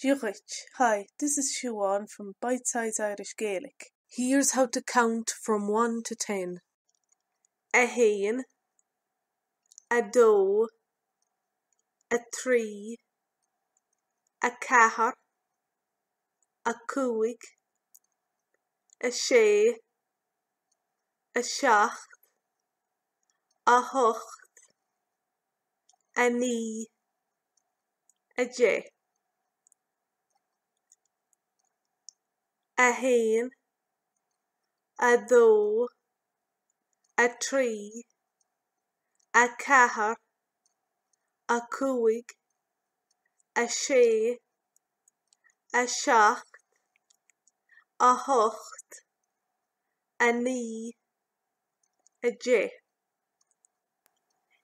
Diolch. Hi, this is Siobhan from Bite Size Irish Gaelic. Here's how to count from 1 to 10. A hain, a dó, a trí, a cahar, a cúig, a sé, a seacht, a hocht, a ní, a dé. A hain, a dó, a trí, a cahar, a cúig, a sé, a seacht, a hocht, a ní, a dé.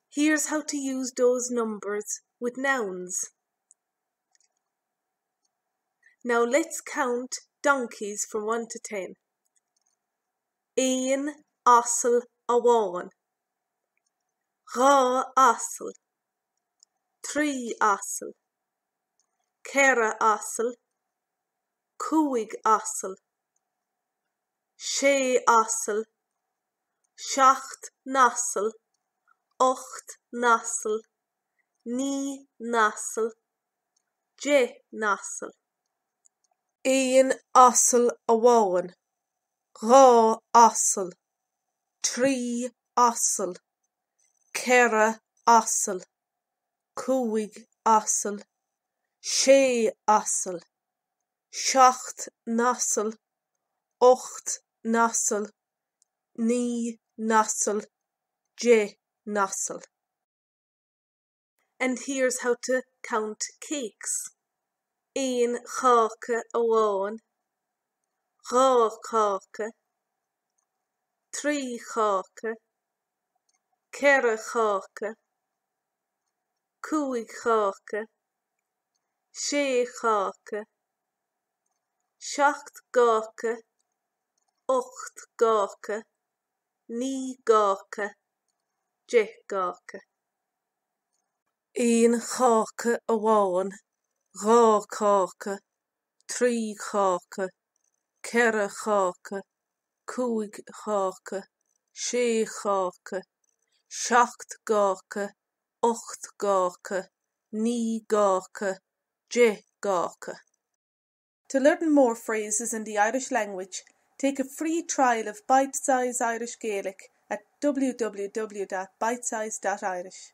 Here's how to use those numbers with nouns. Now let's count donkeys from 1 to 10. Ein asl awan, Rá asl, trí asl, Cera asl, cúig asl, sé asl, seacht nasl, ocht nasl, ní nasl, dé nasl. Ein asl awan, Rá asl, trí asl, Cera asl, cúig asl, sé asl, seacht nasl, ocht nasl, ní nasl, dé nasl. And here's how to count cakes. Ein chake awan, Rá chake, trí chake, Cera chake, cúig chake, sé chake, seacht gake, ocht gake, ní gake, dé gake. Ein chake awan, Rá chake, trí chake, Cera chake, cúig chake, sé chake, seacht gake, ocht gake, ní gake, dé gake. To learn more phrases in the Irish language, take a free trial of Bite Size Irish Gaelic at www.bitesize.irish.